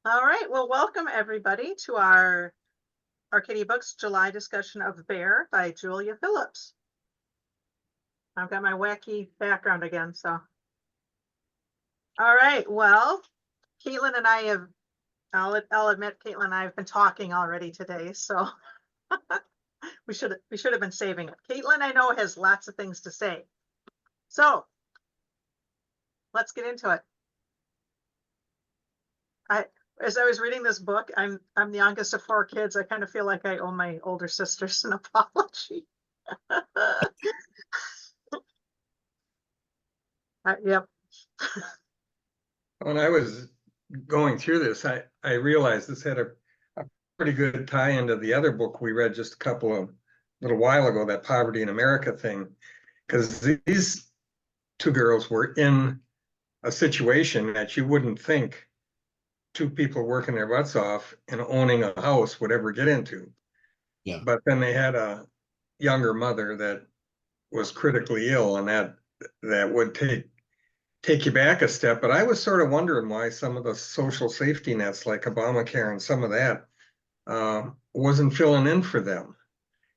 All right, well, welcome everybody to our Arcadia Books July discussion of Bear by Julia Phillips. I've got my wacky background again, so. All right, well, Caitlin and I have, I'll admit, Caitlin and I have been talking already today, so we should have been saving it. Caitlin, I know, has lots of things to say. So let's get into it. As I was reading this book, I'm the youngest of four kids. I kind of feel like I owe my older sisters an apology. Yep. When I was going through this, I realized this had a pretty good tie into the other book we read just a little while ago, that Poverty in America thing, because these two girls were in a situation that you wouldn't think two people working their butts off and owning a house would ever get into. Yeah. But then they had a younger mother that was critically ill, and that would take you back a step. But I was sort of wondering why some of the social safety nets like Obamacare and some of that wasn't filling in for them.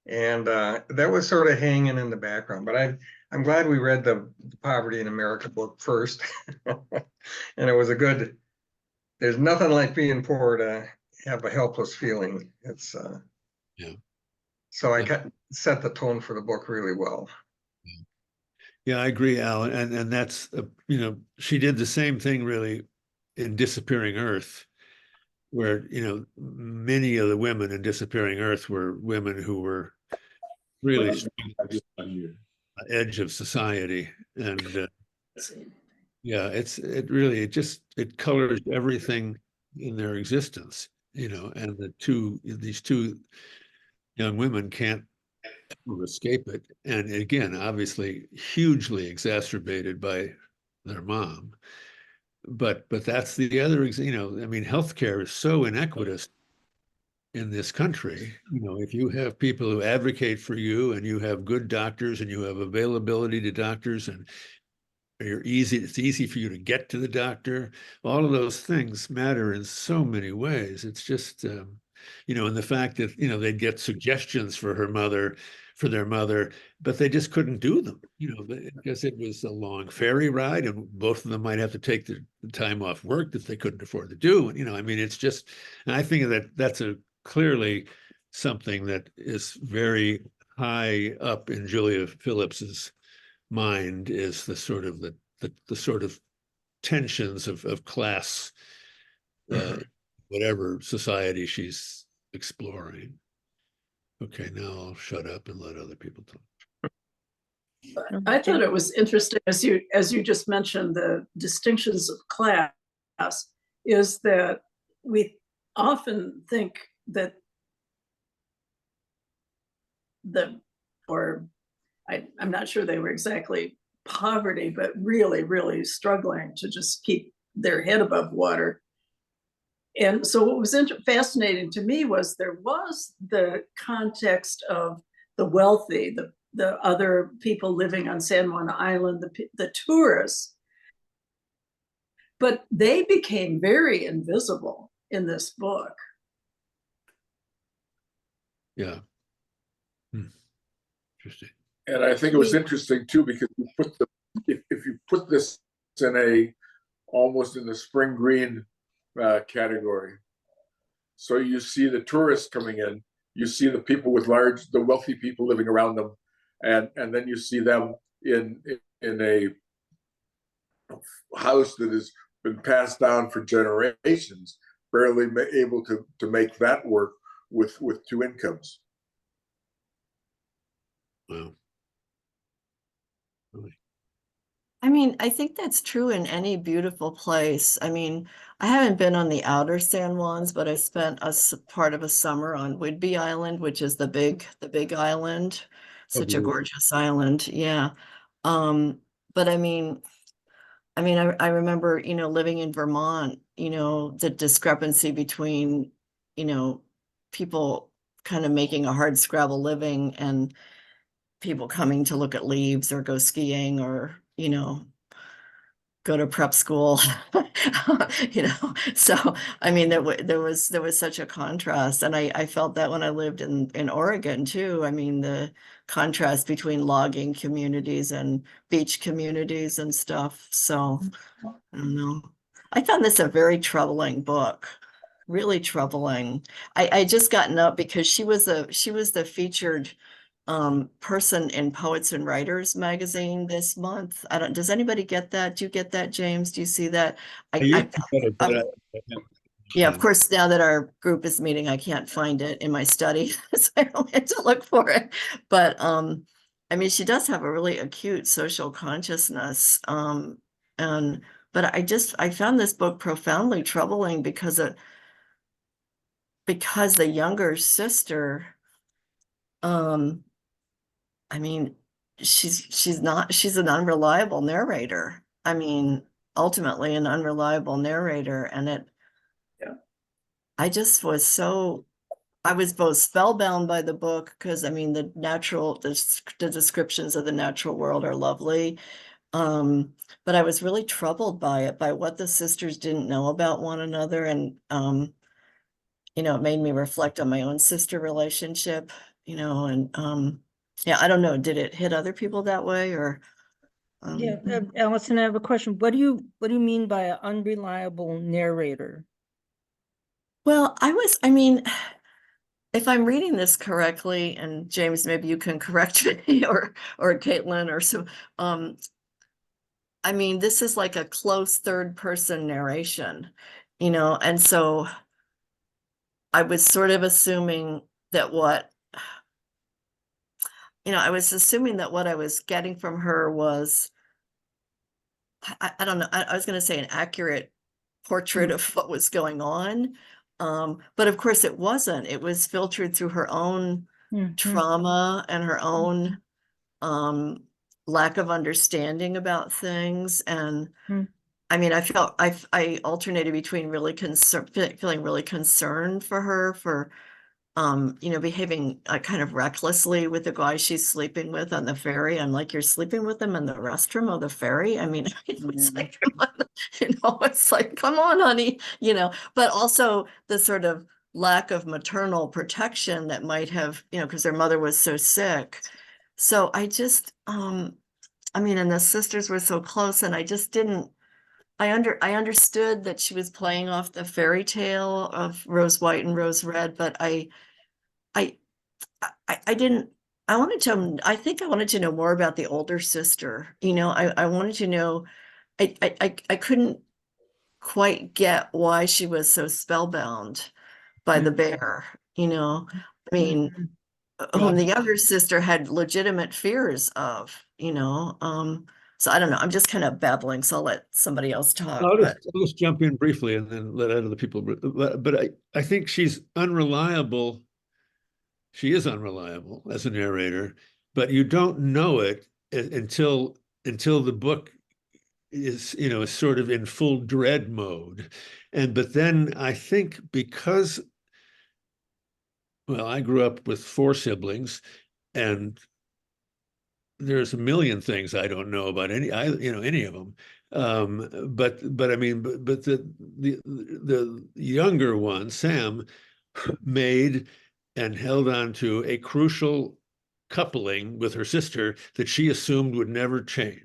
And that was sort of hanging in the background. But I'm glad we read the Poverty in America book first. And it was there's nothing like being poor to have a helpless feeling. It's yeah. So I set the tone for the book really well. Yeah, I agree, Alan. And that's, she did the same thing really in Disappearing Earth, where, many of the women in Disappearing Earth were women who were really on the edge of society. And yeah, it colors everything in their existence, and these two young women can't escape it. And again, obviously hugely exacerbated by their mom. But that's the other, healthcare is so inequitous in this country. If you have people who advocate for you and you have good doctors and you have availability to doctors and it's easy for you to get to the doctor, all of those things matter in so many ways. It's just, and the fact that, they'd get suggestions for their mother, but they just couldn't do them, because it was a long ferry ride and both of them might have to take the time off work that they couldn't afford to do. And, it's just, and I think that's clearly something that is very high up in Julia Phillips's mind, is the sort of tensions of class, whatever society she's exploring. Okay, now I'll shut up and let other people talk. I thought it was interesting, as you just mentioned, the distinctions of class, is that we often think that I'm not sure they were exactly poverty, but really, really struggling to just keep their head above water. And so what was fascinating to me was there was the context of the wealthy, the other people living on San Juan Island, the tourists, but they became very invisible in this book. Yeah. Interesting. And I think it was interesting too, because if you put this in almost in the spring green category, so you see the tourists coming in, you see the people the wealthy people living around them, and then you see them in a house that has been passed down for generations, barely able to make that work with two incomes. Wow. I mean, I think that's true in any beautiful place. I mean, I haven't been on the outer San Juans, but I spent part of a summer on Whidbey Island, which is the big island. Such a gorgeous island. Yeah. But I mean, I remember, living in Vermont, the discrepancy between, people kind of making a hard scrabble living and people coming to look at leaves or go skiing or, go to prep school, you know. So I mean, there was such a contrast, and I felt that when I lived in Oregon too. I mean, the contrast between logging communities and beach communities and stuff. So I don't know. I found this a very troubling book, really troubling. I just gotten up because she was the featured person in Poets and Writers magazine this month. I don't, does anybody get that? Do you get that, James? Do you see that? I used to get it, but Of- yeah, of course, now that our group is meeting, I can't find it in my study, so I don't have to look for it. But I mean, she does have a really acute social consciousness. And but I found this book profoundly troubling because the younger sister, I mean, she's an unreliable narrator. I mean, ultimately an unreliable narrator. And Yeah. I just was I was both spellbound by the book because I mean, the descriptions of the natural world are lovely. But I was really troubled by it, by what the sisters didn't know about one another. And, you know, it made me reflect on my own sister relationship, you know, and, yeah, I don't know. Did it hit other people that way or? Yeah, Allison, I have a question. What do you mean by an unreliable narrator? Well, I mean, if I'm reading this correctly, and James, maybe you can correct me or Caitlin or so, I mean, this is like a close third person narration, you know, and so I was sort of assuming that I was assuming that what I was getting from her was, I don't know, I was going to say an accurate portrait of what was going on. But of course it wasn't. It was filtered through her own trauma and her own lack of understanding about things. And I mean, I alternated between feeling really concerned for her for you know, behaving kind of recklessly with the guy she's sleeping with on the ferry. I'm like, you're sleeping with them in the restroom of the ferry? I mean, it's like, you know, it's like, come on, honey, you know, but also the sort of lack of maternal protection that might have, you know, because their mother was so sick. So I just, I mean, and the sisters were so close, and I just didn't, I understood that she was playing off the fairy tale of Rose White and Rose Red, but I didn't, I think I wanted to know more about the older sister. You know, I wanted to know, I couldn't quite get why she was so spellbound by the bear, you know. I mean, whom the younger sister had legitimate fears of, you know. So I don't know. I'm just kind of babbling, so I'll let somebody else talk. I'll just jump in briefly and then let other people. But I think she's unreliable. She is unreliable as a narrator, but you don't know it until the book is, you know, sort of in full dread mode. But then I think because, well, I grew up with 4 siblings, and there's a million things I don't know about any of them. But I mean, but the younger one, Sam, made and held on to a crucial coupling with her sister that she assumed would never change.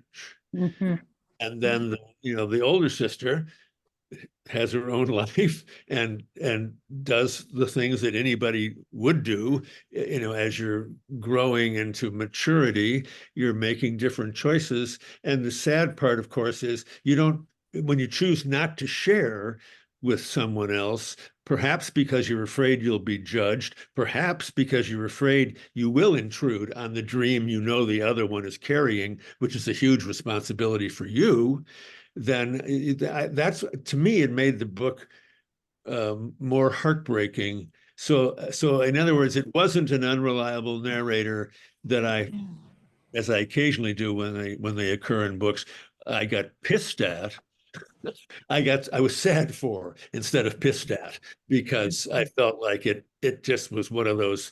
And then the older sister has her own life and does the things that anybody would do. You know, as you're growing into maturity, you're making different choices. And the sad part, of course, is when you choose not to share with someone else, perhaps because you're afraid you'll be judged, perhaps because you're afraid you will intrude on the dream you know the other one is carrying, which is a huge responsibility for you, then that's, to me, it made the book more heartbreaking. So in other words, it wasn't an unreliable narrator that as I occasionally do when they occur in books, I got pissed at. I was sad for instead of pissed at, because I felt like it just was one of those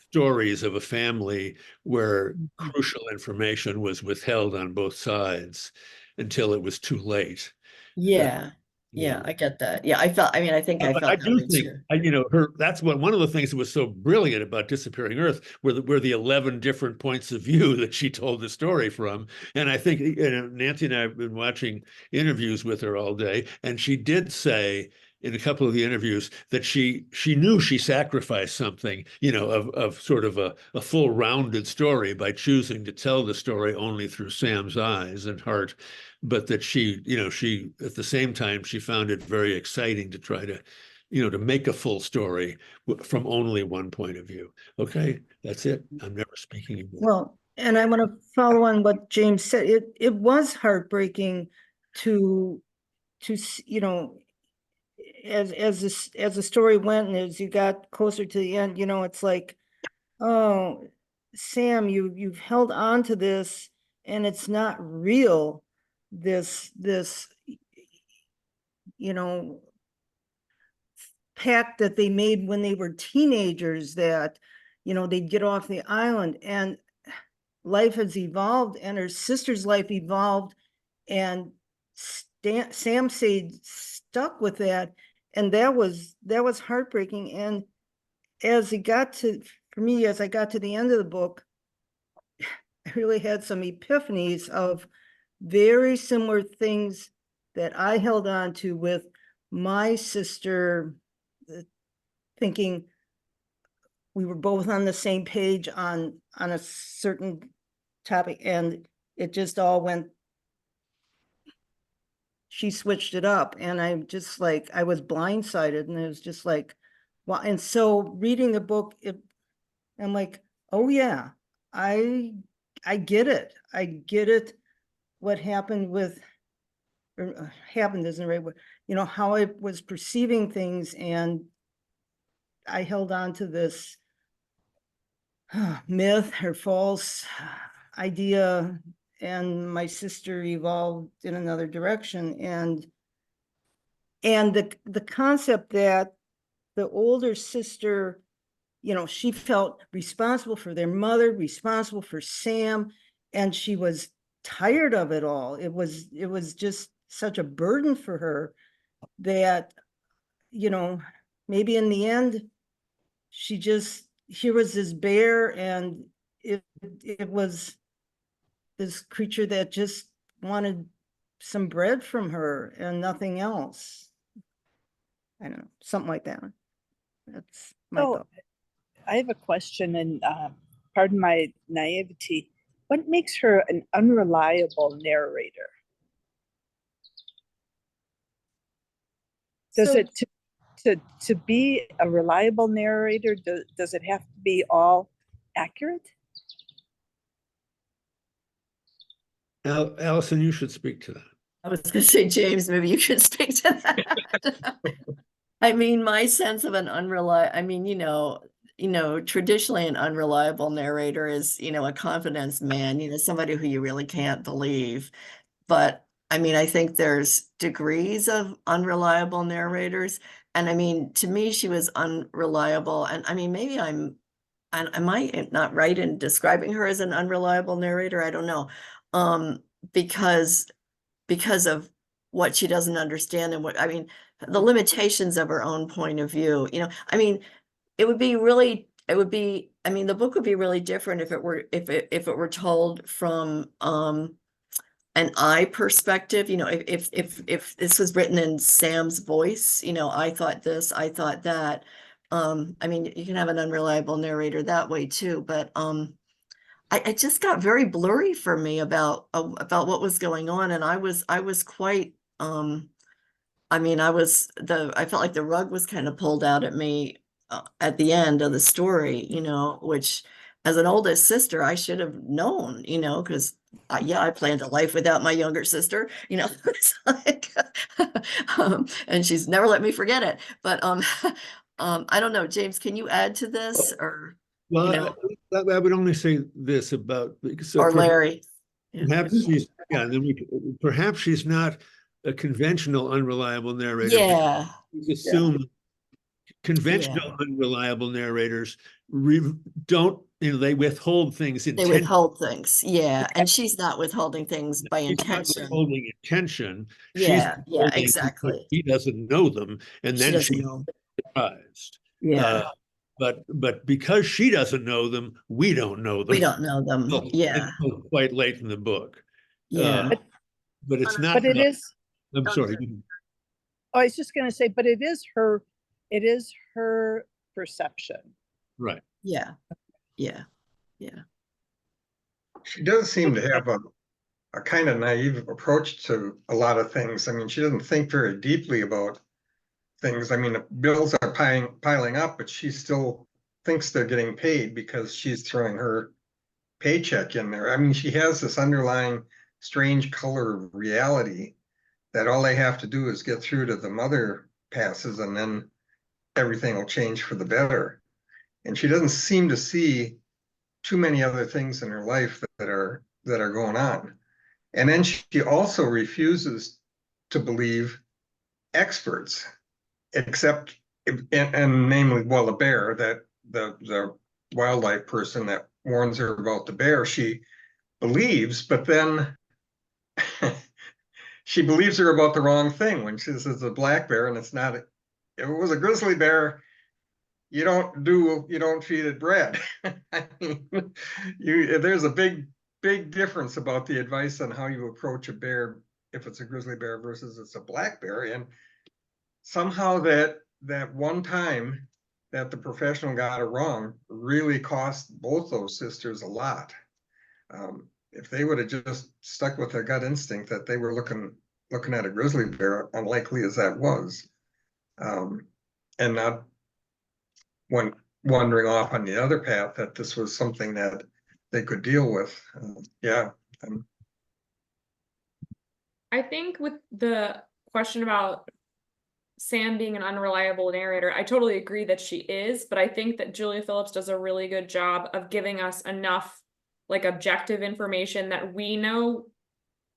stories of a family where crucial information was withheld on both sides. until it was too late. Yeah. Yeah, I get that. Yeah, I think I But felt I that do way think, too. that's one of the things that was so brilliant about Disappearing Earth were the 11 different points of view that she told the story from. And I think, Nancy and I have been watching interviews with her all day, and she did say in a couple of the interviews that she knew she sacrificed something, of sort of a full rounded story by choosing to tell the story only through Sam's eyes and heart, but that she at the same time, she found it very exciting to try to, to make a full story from only one point of view. Okay, that's it. I'm never speaking again. Well, and I want to follow on what James said. It was heartbreaking to as the story went and as you got closer to the end, it's like, oh, Sam, you've held on to this and it's not real. This pact that they made when they were teenagers that they'd get off the island, and life has evolved and her sister's life evolved, and Sam stayed stuck with that, and that was heartbreaking. And as I got to the end of the book, I really had some epiphanies of very similar things that I held on to with my sister, thinking we were both on the same page on a certain topic, and it just all went, she switched it up, and I just like, I was blindsided, and it was just like, wow. And so reading the book, I'm like, oh yeah, I get it. I get it. What happened with, or happened isn't the right word, how I was perceiving things, and I held on to this myth or false idea, and my sister evolved in another direction. And the concept that the older sister, she felt responsible for their mother, responsible for Sam, and she was tired of it all. It was just such a burden for her that, maybe in the end, here was this bear, and it was this creature that just wanted some bread from her and nothing else. I don't know, something like that. That's my thought. I have a question, and pardon my naivety. What makes her an unreliable narrator? Does it to be a reliable narrator? Does it have to be all accurate? Allison, you should speak to that. I was going to say, James, maybe you should speak to that. I mean, my sense of an traditionally an unreliable narrator is, a confidence man, somebody who you really can't believe. But I mean, I think there's degrees of unreliable narrators. And I mean, to me, she was unreliable. And I mean, maybe am I not right in describing her as an unreliable narrator? I don't know. Because of what she doesn't understand, and the limitations of her own point of view. I mean, the book would be really different if it were told from an I perspective. If this was written in Sam's voice, I thought this, I thought that. I mean, you can have an unreliable narrator that way too, but it just got very blurry for me about what was going on, and I was quite I felt like the rug was kind of pulled out at me at the end of the story, which as an oldest sister I should have known, because I planned a life without my younger sister, it's like and she's never let me forget it. But I don't know, James, can you add to this? Or well, I would only say this about, or Larry. Perhaps she's not a conventional unreliable narrator. Yeah. Assume conventional unreliable narrators don't they withhold things They intentionally. withhold things. Yeah. And she's not withholding things by She's not intention. withholding intention. She's Yeah. Yeah, withholding because exactly. he doesn't know them, and She then doesn't she's know. surprised. Yeah. But because she doesn't know them, we don't know them. We don't know them. Yeah. Until quite late in the book. Yeah. But it's not. But it is, I'm Don't sorry. say. I was just gonna say, but it is her perception. Right. Yeah. Yeah. Yeah. She does seem to have a kind of naive approach to a lot of things. I mean, she doesn't think very deeply about things. I mean, the bills are piling up, but she still thinks they're getting paid because she's throwing her paycheck in there. I mean, she has this underlying strange color of reality that all they have to do is get through to the mother passes, and then everything will change for the better. And she doesn't seem to see too many other things in her life that are going on. And then she also refuses to believe experts, except and namely, well, the bear, that the wildlife person that warns her about the bear, she believes, but then she believes her about the wrong thing when she says it's a black bear and it's not. If it was a grizzly bear, you don't feed it bread. I mean, there's a big difference about the advice on how you approach a bear if it's a grizzly bear versus it's a black bear. And somehow that one time that the professional got it wrong really cost both those sisters a lot. If they would have just stuck with their gut instinct that they were looking at a grizzly bear, unlikely as that was, and not wandering off on the other path, that this was something that they could deal with. Yeah. I think with the question about Sam being an unreliable narrator, I totally agree that she is, but I think that Julia Phillips does a really good job of giving us enough like objective information that we know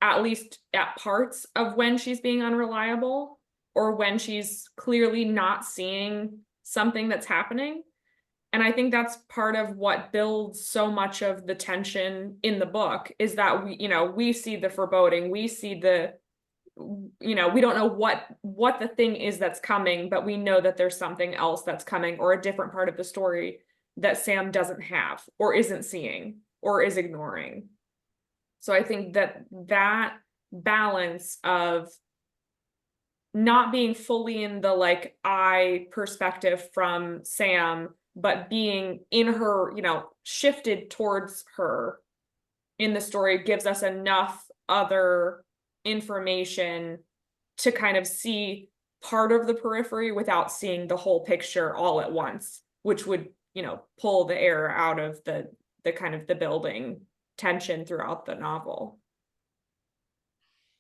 at least at parts of when she's being unreliable or when she's clearly not seeing something that's happening. And I think that's part of what builds so much of the tension in the book, is that we see the foreboding, we see the, we don't know what the thing is that's coming, but we know that there's something else that's coming, or a different part of the story that Sam doesn't have or isn't seeing or is ignoring. So I think that balance of not being fully in the like I perspective from Sam, but being in her, shifted towards her in the story, gives us enough other information to kind of see part of the periphery without seeing the whole picture all at once, which would, pull the air out of the kind of the building tension throughout the novel.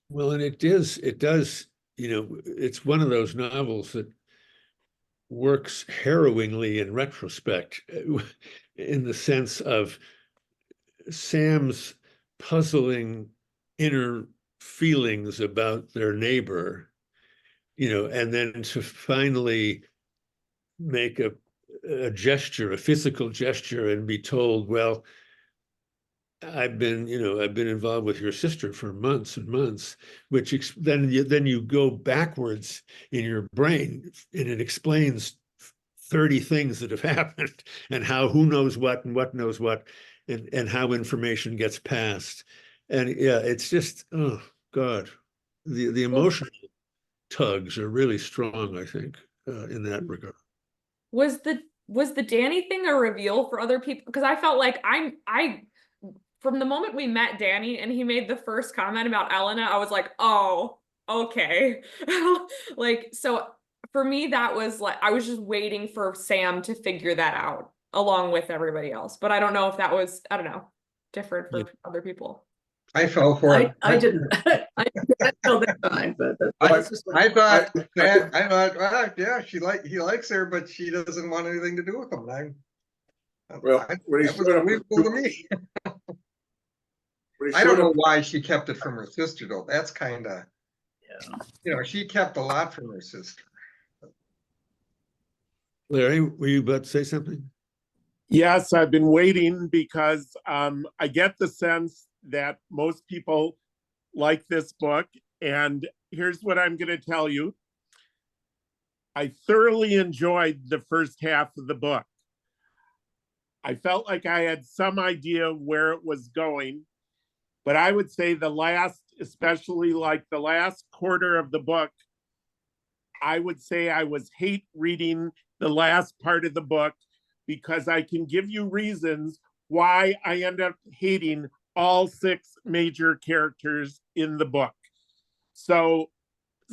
Well, and it does, it's one of those novels that works harrowingly in retrospect, in the sense of Sam's puzzling inner feelings about their neighbor, and then to finally make a gesture, a physical gesture, and be told, well, I've been involved with your sister for months and months, which then you go backwards in your brain, and it explains 30 things that have happened, and who knows what and what knows what, and how information gets passed. And yeah, it's just, oh God, the emotional tugs are really strong, I think, in that regard. Was the Danny thing a reveal for other people? Because I felt like I from the moment we met Danny and he made the first comment about Elena, I was like, oh, okay. Like, so for me, that was like, I was just waiting for Sam to figure that out along with everybody else. But I don't know if that was, I don't know, different for other people. I fell for it. I didn't. I didn't feel that time, but I thought, yeah, he likes her, but she doesn't want anything to do with him. Well, when he that was showed up unbelievable to me. I don't know why she kept it from her sister, though. That's kind of, she kept a lot from her sister. Larry, were you about to say something? Yes, I've been waiting because I get the sense that most people like this book. And here's what I'm going to tell you. I thoroughly enjoyed the first half of the book. I felt like I had some idea of where it was going, but I would say the last, especially like the last quarter of the book, I would say I was hate reading the last part of the book because I can give you reasons why I end up hating all 6 major characters in the book. So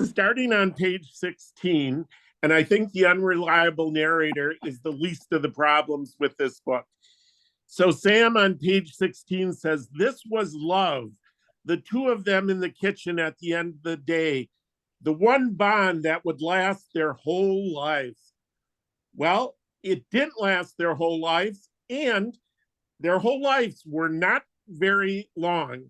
starting on page 16, and I think the unreliable narrator is the least of the problems with this book. So Sam on page 16 says, "This was love, the two of them in the kitchen at the end of the day, the one bond that would last their whole lives." Well, it didn't last their whole lives, and their whole lives were not very long.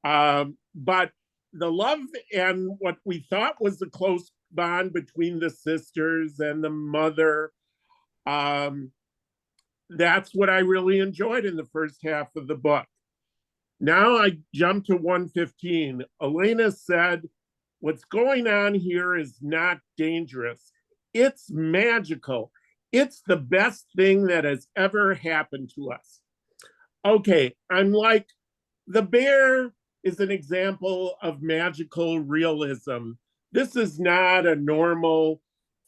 But the love and what we thought was a close bond between the sisters and the mother, that's what I really enjoyed in the first half of the book. Now I jump to 115. Elena said, "What's going on here is not dangerous. It's magical. It's the best thing that has ever happened to us." Okay, I'm like, the bear is an example of magical realism. This is not a normal,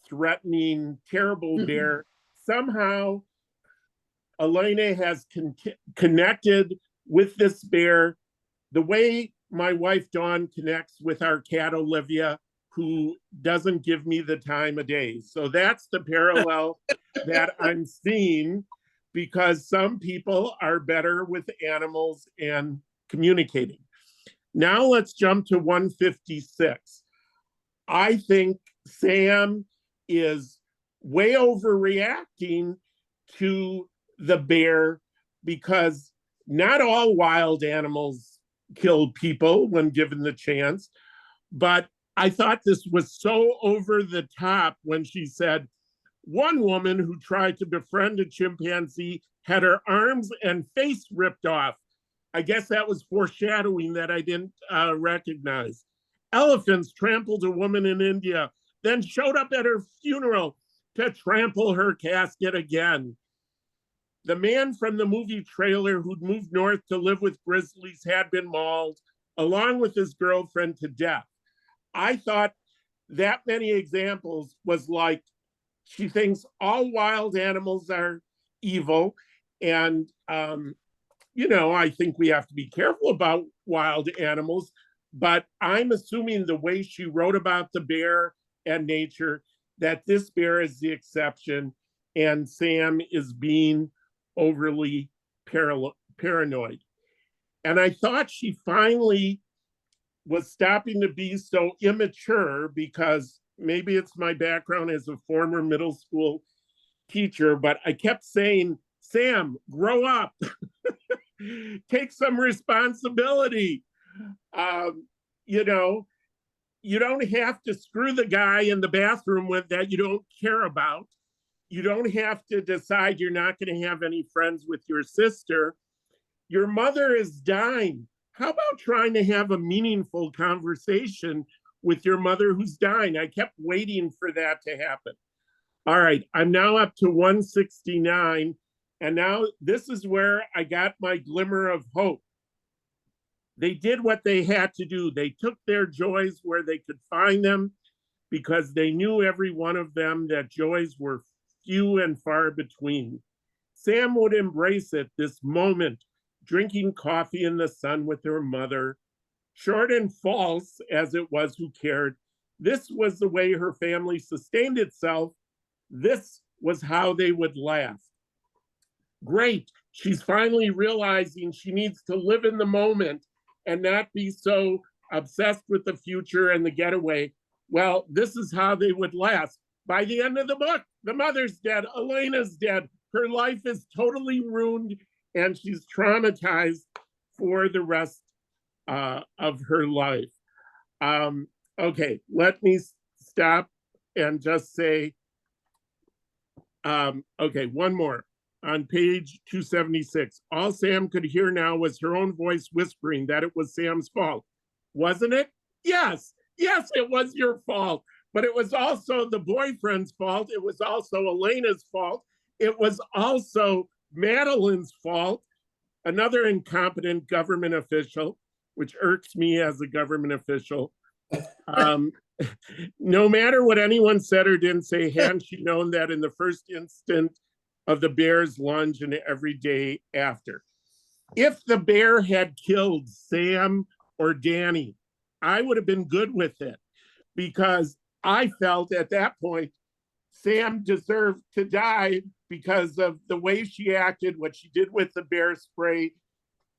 threatening, terrible bear. Somehow, Elena has connected with this bear the way my wife Dawn connects with our cat Olivia, who doesn't give me the time of day. So that's the parallel that I'm seeing, because some people are better with animals and communicating. Now let's jump to 156. I think Sam is way overreacting to the bear because not all wild animals kill people when given the chance. But I thought this was so over the top when she said, "One woman who tried to befriend a chimpanzee had her arms and face ripped off." I guess that was foreshadowing that I didn't recognize. "Elephants trampled a woman in India, then showed up at her funeral to trample her casket again. The man from the movie trailer who'd moved north to live with grizzlies had been mauled, along with his girlfriend, to death." I thought that many examples was like, she thinks all wild animals are evil. And, I think we have to be careful about wild animals, but I'm assuming the way she wrote about the bear and nature, that this bear is the exception and Sam is being overly paranoid. And I thought she finally was stopping to be so immature, because maybe it's my background as a former middle school teacher, but I kept saying, "Sam, grow up." Take some responsibility. You don't have to screw the guy in the bathroom with that you don't care about. You don't have to decide you're not going to have any friends with your sister. Your mother is dying. How about trying to have a meaningful conversation with your mother who's dying? I kept waiting for that to happen. All right, I'm now up to 169. And now this is where I got my glimmer of hope. They did what they had to do. They took their joys where they could find them, because they knew, every one of them, that joys were few and far between. Sam would embrace it, this moment, drinking coffee in the sun with her mother. Short and false as it was, who cared? This was the way her family sustained itself. This was how they would last. Great. She's finally realizing she needs to live in the moment and not be so obsessed with the future and the getaway. Well, this is how they would last. By the end of the book, the mother's dead, Elena's dead, her life is totally ruined, and she's traumatized for the rest of her life. Okay, let me stop and just say, okay, one more. on page 276. All Sam could hear now was her own voice whispering that it was Sam's fault. Wasn't it? Yes, yes, it was your fault. But it was also the boyfriend's fault. It was also Elena's fault. It was also Madeline's fault, another incompetent government official, which irks me as a government official. No matter what anyone said or didn't say, hadn't she known that in the first instant of the bear's lunge and every day after? If the bear had killed Sam or Danny, I would have been good with it, because I felt at that point Sam deserved to die because of the way she acted, what she did with the bear spray,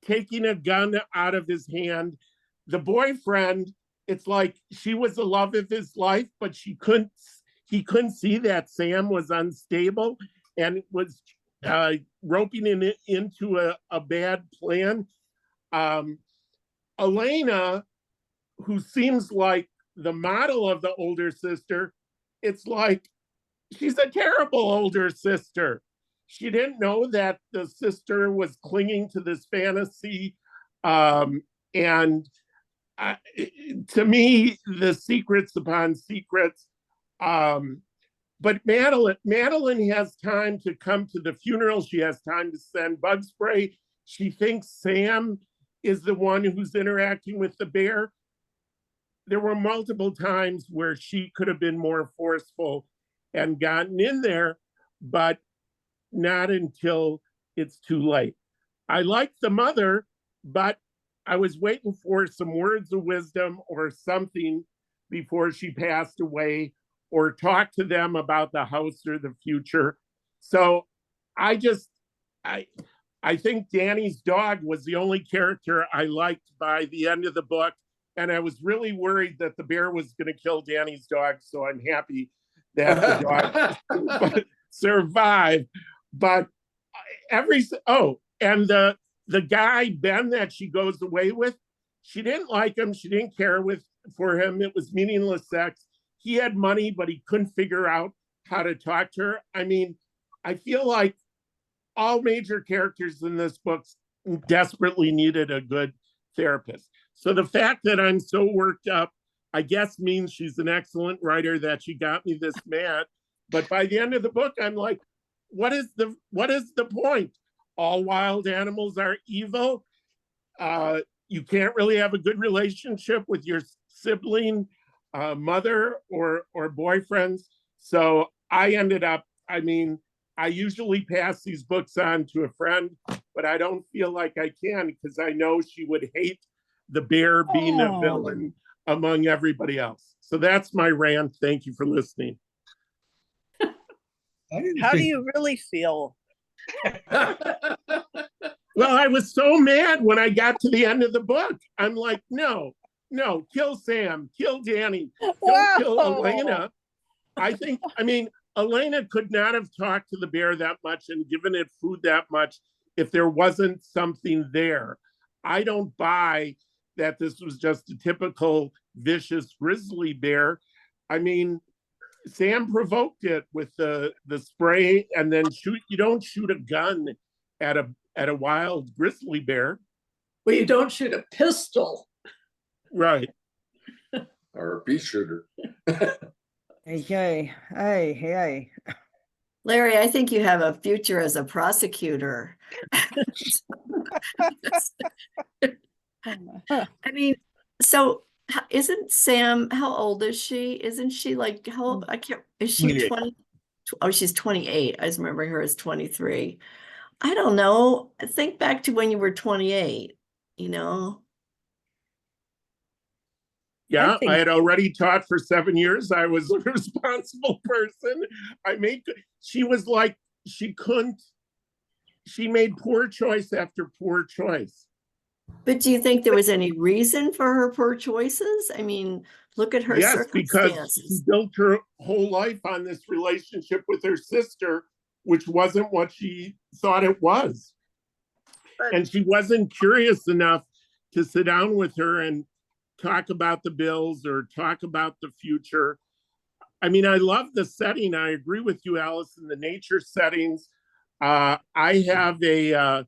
taking a gun out of his hand. The boyfriend, it's like she was the love of his life, but he couldn't see that Sam was unstable and was roping into a bad plan. Elena, who seems like the model of the older sister, it's like she's a terrible older sister. She didn't know that the sister was clinging to this fantasy. And to me, the secrets upon secrets. But Madeline has time to come to the funeral. She has time to send bug spray. She thinks Sam is the one who's interacting with the bear. There were multiple times where she could have been more forceful and gotten in there, but not until it's too late. I like the mother, but I was waiting for some words of wisdom or something before she passed away, or talk to them about the house or the future. So I think Danny's dog was the only character I liked by the end of the book. And I was really worried that the bear was going to kill Danny's dog. So I'm happy that the dog survived. But and the guy, Ben, that she goes away with, she didn't like him. She didn't care for him. It was meaningless sex. He had money, but he couldn't figure out how to talk to her. I mean, I feel like all major characters in this book desperately needed a good therapist. So the fact that I'm so worked up, I guess means she's an excellent writer, that she got me this mad. But by the end of the book, I'm like, what is the point? All wild animals are evil. You can't really have a good relationship with your sibling, mother or boyfriends. So I ended up, I usually pass these books on to a friend, but I don't feel like I can, because I know she would hate the bear being a villain among everybody else. So that's my rant. Thank you for listening. How do you really feel? Well, I was so mad when I got to the end of the book. I'm like, no, kill Sam, kill Danny, don't kill Elena. Elena could not have talked to the bear that much and given it food that much if there wasn't something there. I don't buy that this was just a typical vicious grizzly bear. Sam provoked it with the spray, and then you don't shoot a gun at a wild grizzly bear. Well, you don't shoot a pistol. Right. Or a pea shooter. Hey. Larry, I think you have a future as a prosecutor. So isn't Sam, how old is she? Isn't she like, how old? Is she 20? Oh, she's 28. I just remember her as 23. I don't know. Think back to when you were 28, Yeah, I had already taught for 7 years. I was a responsible person. She was like, she made poor choice after poor choice. But do you think there was any reason for her poor choices? Look at her circumstances. Because she built her whole life on this relationship with her sister, which wasn't what she thought it was. And she wasn't curious enough to sit down with her and talk about the bills or talk about the future. I love the setting. I agree with you, Allison, the nature settings. I have a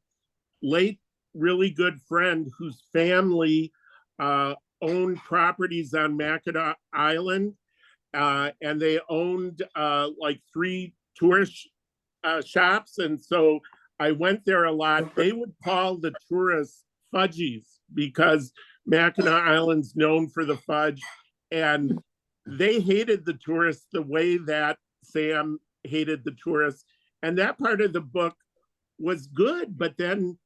late really good friend whose family owned properties on Mackinac Island, and they owned like 3 tourist shops. And so I went there a lot. They would call the tourists fudgies because Mackinac Island's known for the fudge. And they hated the tourists the way that Sam hated the tourists. And that part of the book was good. But then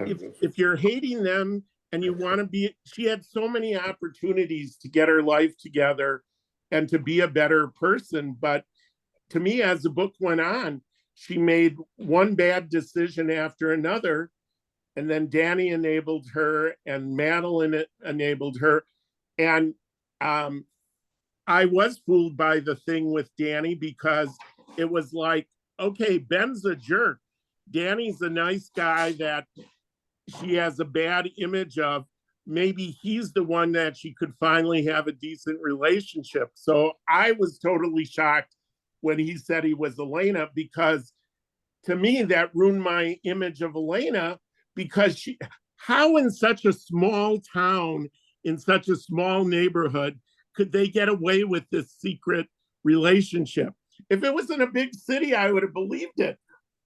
if you're hating them and you want to be, she had so many opportunities to get her life together and to be a better person. But to me, as the book went on, she made one bad decision after another. And then Danny enabled her and Madeline enabled her. And I was fooled by the thing with Danny because it was like, okay, Ben's a jerk. Danny's a nice guy that she has a bad image of. Maybe he's the one that she could finally have a decent relationship. So I was totally shocked when he said he was Elena, because to me that ruined my image of Elena, because how in such a small town, in such a small neighborhood, could they get away with this secret relationship? If it was in a big city, I would have believed it.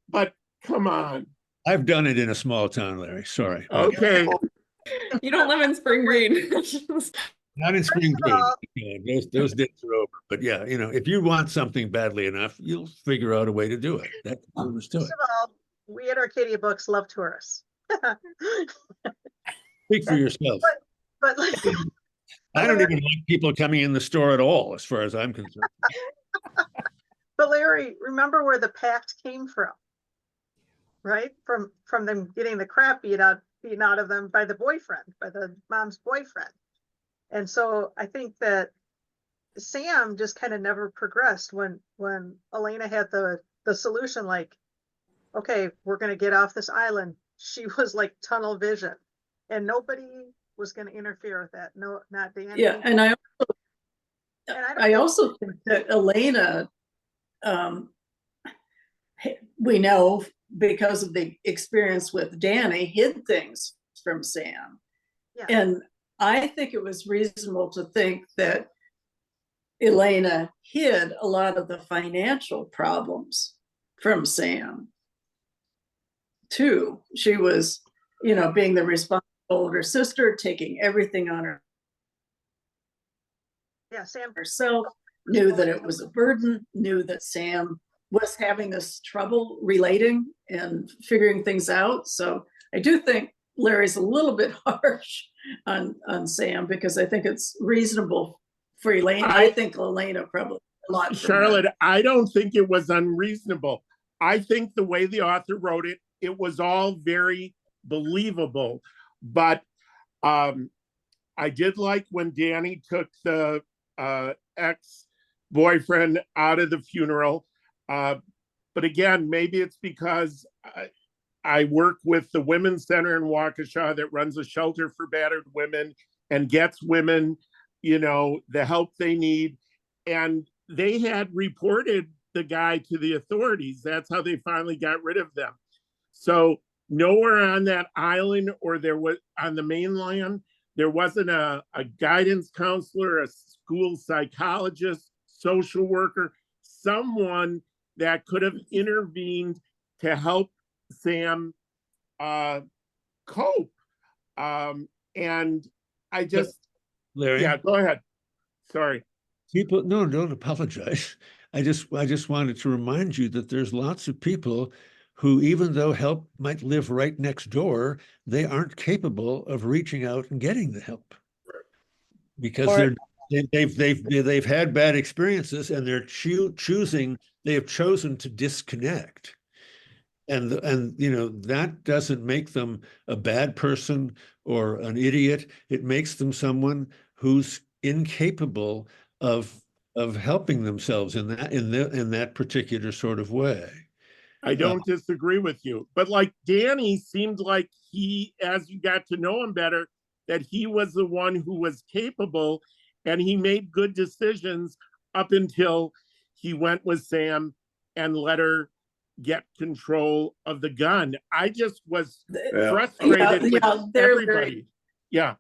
But come on. I've done it in a small town, Larry. Sorry. Okay. You don't live in Spring Green. Not in Spring First of Green. Those days are over. But yeah, if you want something badly enough, you'll figure out a way to do it. That's what was to it. First of all, we at Arcadia Books love tourists. Speak for yourself. But like, I don't even like people coming in the store at all, as far as I'm concerned. but Larry, remember where the pact came from, right? From them getting the crap beaten out of them by the boyfriend, by the mom's boyfriend. And so I think that Sam just kind of never progressed when Elena had the solution, like, okay, we're going to get off this island. She was like tunnel vision, and nobody was going to interfere with that. No, not Danny. Yeah, and I also think that Elena, we know because of the experience with Danny, hid things from Sam. Yeah. And I think it was reasonable to think that Elena hid a lot of the financial problems from Sam too. She was, being the responsible older sister, taking everything on Sam herself, knew that it was a burden, knew that Sam was having this trouble relating and figuring things out. So I do think Larry's a little bit harsh on Sam, because I think it's reasonable for Elena. I think Elena probably a lot. Charlotte, I don't think it was unreasonable. I think the way the author wrote it, it was all very believable. But I did like when Danny took the ex-boyfriend out of the funeral. But again, maybe it's because I work with the Women's Center in Waukesha that runs a shelter for battered women and gets women, the help they need. And they had reported the guy to the authorities. That's how they finally got rid of them. So nowhere on that island or there was on the mainland, there wasn't a guidance counselor, a school psychologist, social worker, someone that could have intervened to help Sam cope. And I just, Larry, yeah, go ahead. Sorry. People, no, don't apologize. I just wanted to remind you that there's lots of people who, even though help might live right next door, they aren't capable of reaching out and getting the help because they've had bad experiences and they're they have chosen to disconnect. And that doesn't make them a bad person or an idiot. It makes them someone who's incapable of helping themselves in that particular sort of way. I don't disagree with you, but like Danny seemed like he, as you got to know him better, that he was the one who was capable and he made good decisions up until he went with Sam and let her get control of the gun. I just was Yeah. frustrated with Larry. everybody. Yeah.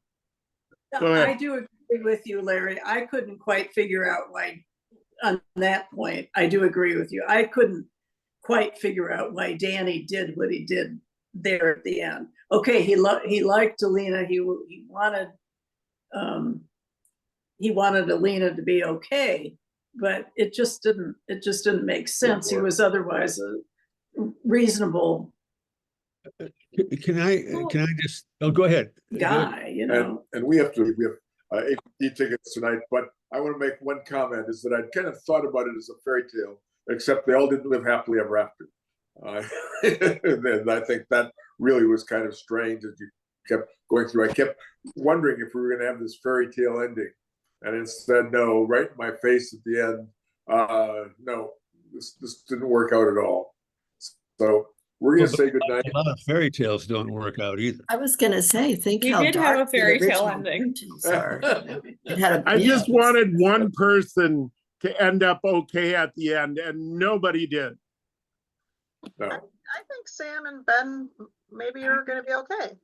Go I ahead. do agree with you, Larry. I couldn't quite figure out why, on that point, I do agree with you. I couldn't quite figure out why Danny did what he did there at the end. Okay, he liked Alina. He wanted Alina to be okay, but it just didn't make sense. He was otherwise a reasonable Can I just, oh, go ahead. guy, you know. And we have APT tickets tonight, but I want to make one comment, is that I kind of thought about it as a fairy tale, except they all didn't live happily ever after. And I think that really was kind of strange as you kept going through. I kept wondering if we were going to have this fairy tale ending, and instead, no, right in my face at the end, no, this didn't work out at all. So we're going to say goodnight. A lot of fairy tales don't work out either. I was gonna say, think We how did have dark a the fairy tale original ending. tales are. It had a, I yeah, just wanted one person to end up okay at the end, and nobody did. No. I think Sam and Ben maybe are going to be okay.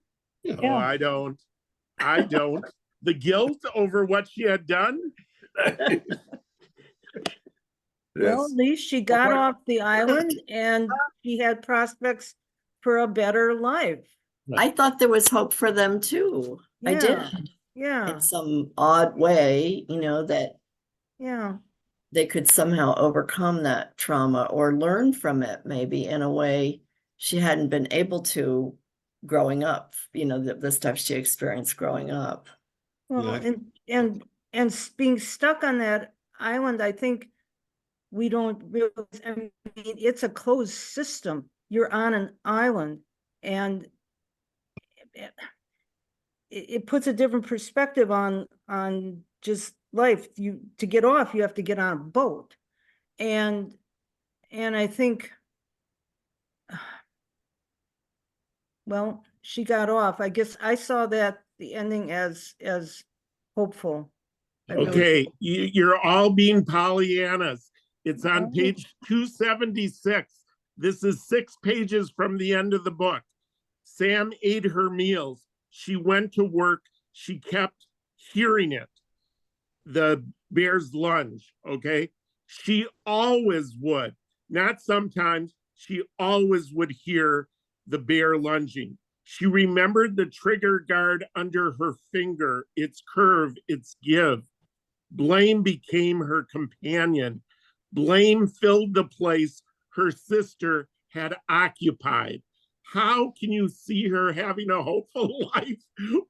Oh, I don't. The guilt over what she had done. Well, at least she got off the island and she had prospects for a better life. I thought there was hope for them too. I did. Yeah, In some odd way, that yeah. they could somehow overcome that trauma or learn from it, maybe in a way she hadn't been able to growing up, the stuff she experienced growing up. Well, Yeah. and being stuck on that island, I think we don't realize, I mean, it's a closed system. You're on an island, and it puts a different perspective on just life. To get off, you have to get on a boat. And I think, well, she got off. I guess I saw that the ending as hopeful. I really Okay, you're all being Pollyannas. It's on page 276. This is 6 pages from the end of the book. Sam ate her meals. She went to work. She kept hearing it. The bear's lunge, okay? She always would, not sometimes, she always would hear the bear lunging. She remembered the trigger guard under her finger, its curve, its give. Blame became her companion. Blame filled the place her sister had occupied. How can you see her having a hopeful life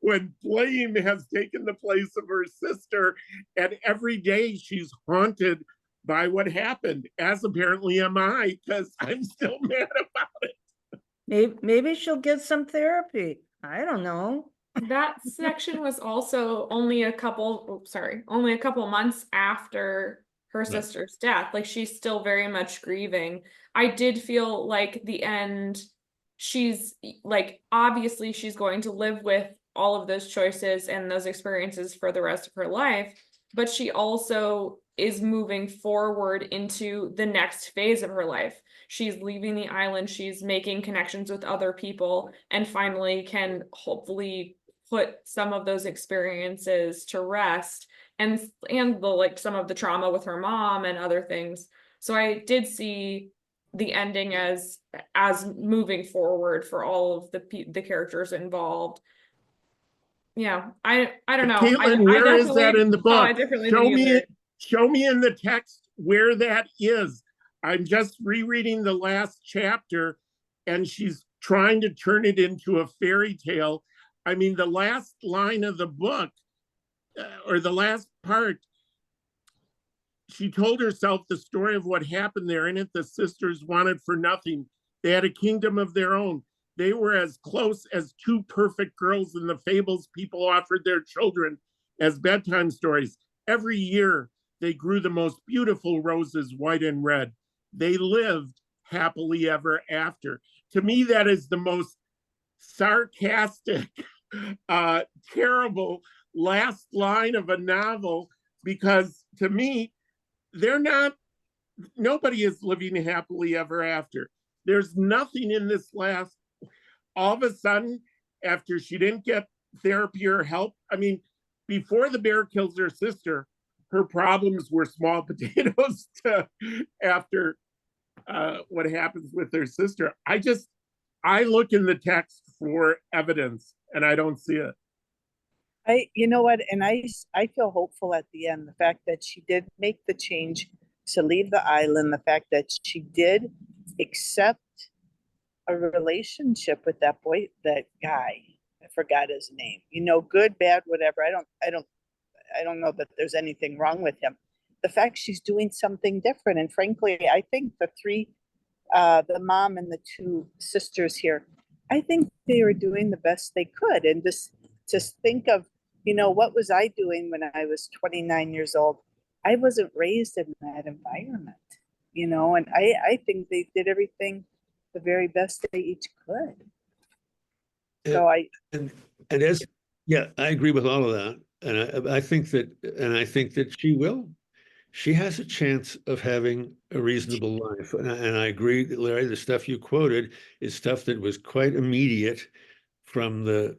when blame has taken the place of her sister, and every day she's haunted by what happened, as apparently am I, because I'm still mad about it. maybe she'll get some therapy. I don't know. That section was also only a couple months after her sister's death. Like, she's still very much grieving. I did feel like the end, she's like, obviously she's going to live with all of those choices and those experiences for the rest of her life, but she also is moving forward into the next phase of her life. She's leaving the island, she's making connections with other people, and finally can hopefully put some of those experiences to rest, and some of the trauma with her mom and other things. So I did see the ending as moving forward for all of the characters involved. Yeah, I don't know. Caitlin, where is that in the book? Show me in the text where that is. I'm just rereading the last chapter, and she's trying to turn it into a fairy tale. I mean, the last line of the book, or the last part, she told herself the story of what happened there. In it, the sisters wanted for nothing. They had a kingdom of their own. They were as close as two perfect girls in the fables people offered their children as bedtime stories. Every year, they grew the most beautiful roses, white and red. They lived happily ever after. To me, that is the most sarcastic, terrible last line of a novel, because to me, nobody is living happily ever after. There's nothing in this last, all of a sudden, after she didn't get therapy or help, I mean, before the bear kills her sister, her problems were small potatoes to after what happens with her sister. I look in the text for evidence and I don't see it. You know what, and I feel hopeful at the end, the fact that she did make the change to leave the island, the fact that she did accept a relationship with that boy, that guy, I forgot his name, you know, good, bad, whatever, I don't know that there's anything wrong with him. The fact she's doing something different, and frankly, I think the mom and the two sisters here, I think they were doing the best they could. And just think of, you know, what was I doing when I was 29 years old? I wasn't raised in that environment, you know, and I think they did everything the very best they each could. So and as, yeah, I agree with all of that. And I think that she has a chance of having a reasonable life. And I agree that, Larry, the stuff you quoted is stuff that was quite immediate from the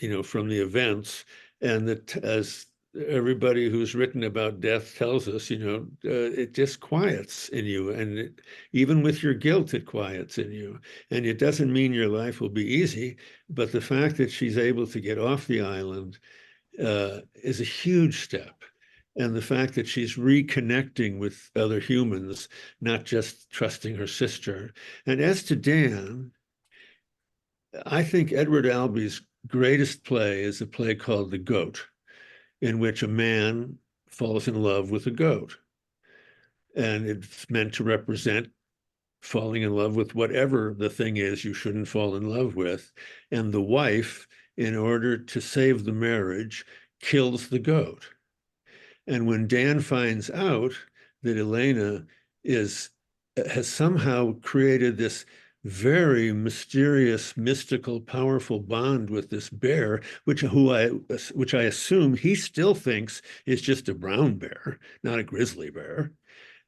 events, and that, as everybody who's written about death tells us, it just quiets in you, and even with your guilt, it quiets in you. And it doesn't mean your life will be easy, but the fact that she's able to get off the island is a huge step. And the fact that she's reconnecting with other humans, not just trusting her sister. And as to Dan, I think Edward Albee's greatest play is a play called The Goat, in which a man falls in love with a goat. And it's meant to represent falling in love with whatever the thing is you shouldn't fall in love with. And the wife, in order to save the marriage, kills the goat. And when Dan finds out that Elena has somehow created this very mysterious, mystical, powerful bond with this bear, which I assume he still thinks is just a brown bear, not a grizzly bear.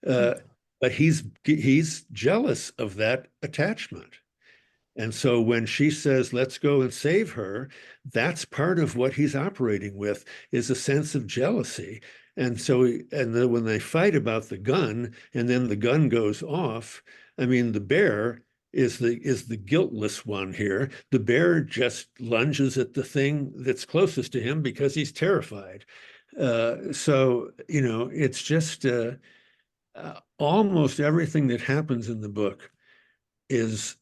But he's jealous of that attachment. And so when she says, let's go and save her, that's part of what he's operating with, is a sense of jealousy. And so, then when they fight about the gun, and then the gun goes off, I mean, the bear is the guiltless one here. The bear just lunges at the thing that's closest to him because he's terrified. So, it's just almost everything that happens in the book is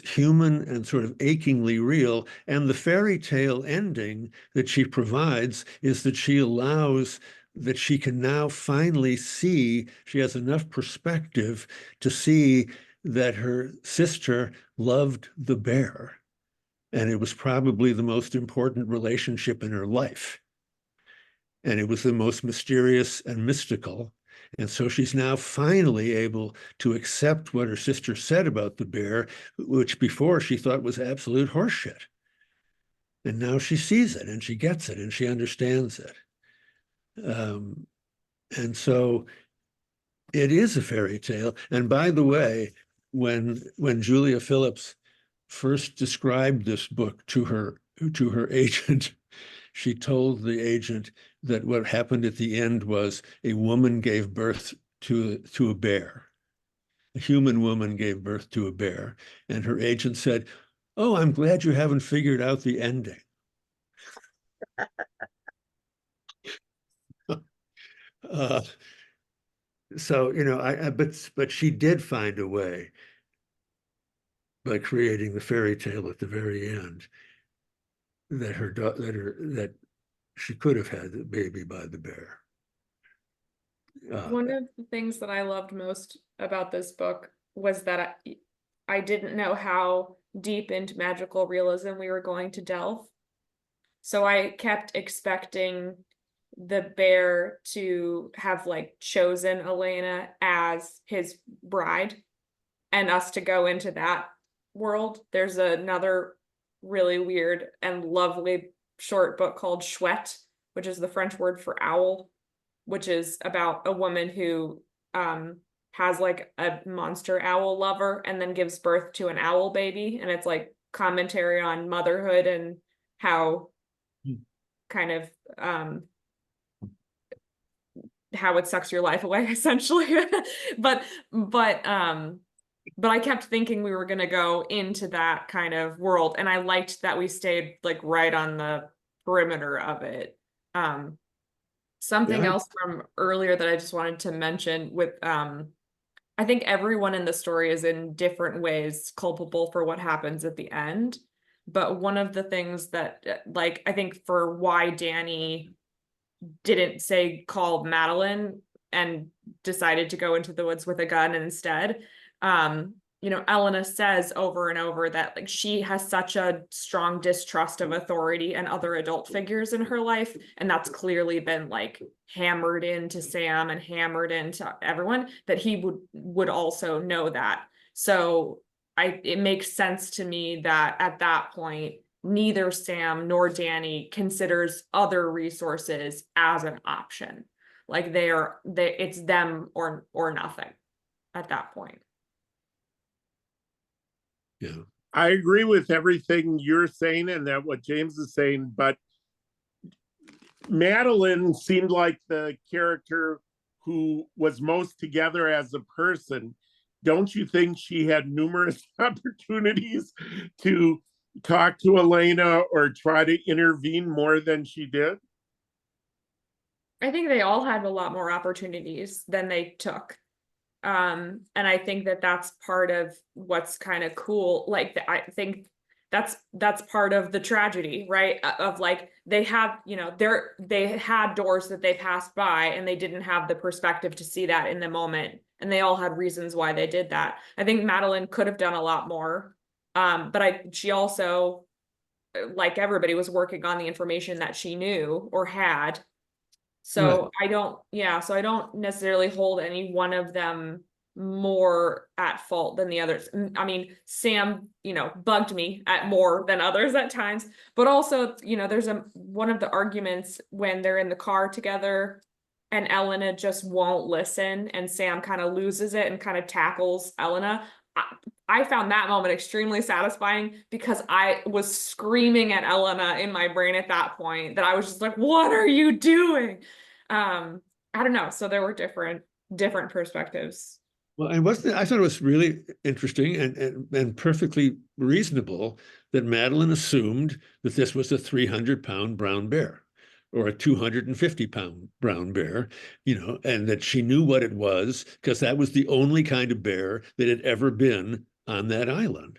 human and sort of achingly real. And the fairy tale ending that she provides is that she allows that she can now finally see, she has enough perspective to see that her sister loved the bear. And it was probably the most important relationship in her life. And it was the most mysterious and mystical. And so she's now finally able to accept what her sister said about the bear, which before she thought was absolute horseshit. And now she sees it and she gets it and she understands it. And so it is a fairy tale. And by the way, when Julia Phillips first described this book to her agent, she told the agent that what happened at the end was a woman gave birth to a bear. A human woman gave birth to a bear. And her agent said, "Oh, I'm glad you haven't figured out the ending." So, but she did find a way by creating the fairy tale at the very end that she could have had the baby by the bear. One of the things that I loved most about this book was that I didn't know how deep into magical realism we were going to delve. So I kept expecting the bear to have chosen Elena as his bride and us to go into that world. There's another really weird and lovely short book called Chouette, which is the French word for owl, which is about a woman who has like a monster owl lover and then gives birth to an owl baby, and it's like commentary on motherhood and how kind of how it sucks your life away essentially. but I kept thinking we were going to go into that kind of world, and I liked that we stayed like right on the perimeter of it. Something Yeah. else from earlier that I just wanted to mention with I think everyone in the story is in different ways culpable for what happens at the end. But one of the things that like I think for why Danny didn't say call Madeline and decided to go into the woods with a gun instead, you know, Elena says over and over that like she has such a strong distrust of authority and other adult figures in her life, and that's clearly been like hammered into Sam and hammered into everyone, that he would also know that. So it makes sense to me that at that point neither Sam nor Danny considers other resources as an option. Like it's them or nothing at that point. Yeah. I agree with everything you're saying and that what James is saying, but Madeline seemed like the character who was most together as a person. Don't you think she had numerous opportunities to talk to Elena or try to intervene more than she did? I think they all had a lot more opportunities than they took. And I think that that's part of what's kind of cool. Like, I think that's part of the tragedy, right? Of like, they have, you know, they had doors that they passed by and they didn't have the perspective to see that in the moment. And they all had reasons why they did that. I think Madeline could have done a lot more. But she also, like everybody, was working on the information that she knew or had. So I don't necessarily hold any one of them more at fault than the others. I mean, Sam, you know, bugged me at more than others at times, but also, you know, there's one of the arguments when they're in the car together and Elena just won't listen and Sam kind of loses it and kind of tackles Elena. I found that moment extremely satisfying because I was screaming at Elena in my brain at that point that I was just like, what are you doing? I don't know. So there were different perspectives. Well, and I thought it was really interesting and perfectly reasonable that Madeline assumed that this was a 300-pound brown bear or a 250-pound brown bear, you know, and that she knew what it was because that was the only kind of bear that had ever been on that island,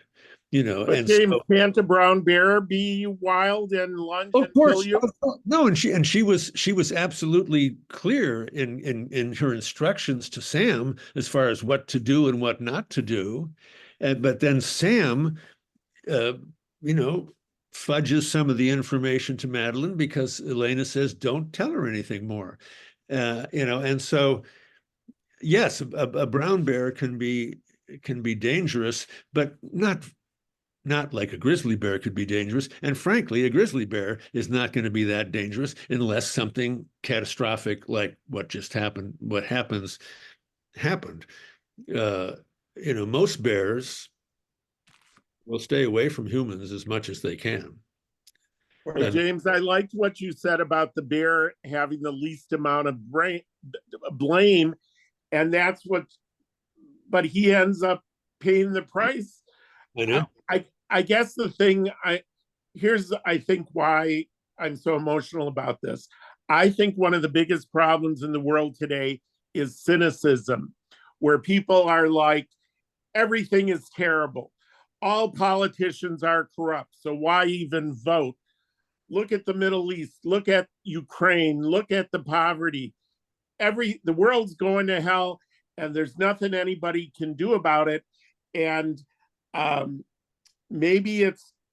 you know. But And James, so, can't a brown bear be wild and lunge of and kill course, you? no, and she was absolutely clear in her instructions to Sam as far as what to do and what not to do, but then Sam, you know, fudges some of the information to Madeline because Elena says don't tell her anything more, you know, and so yes, a brown bear can be dangerous, but not like a grizzly bear could be dangerous. And frankly, a grizzly bear is not going to be that dangerous unless something catastrophic like what happened. You know, most bears will stay away from humans as much as they can. But James, I liked what you said about the bear having the least amount of blame, and that's but he ends up paying the price. I know. I guess the thing I think why I'm so emotional about this. I think one of the biggest problems in the world today is cynicism, where people are like, everything is terrible. All politicians are corrupt, so why even vote? Look at the Middle East, look at Ukraine, look at the poverty. The world's going to hell, and there's nothing anybody can do about it. And maybe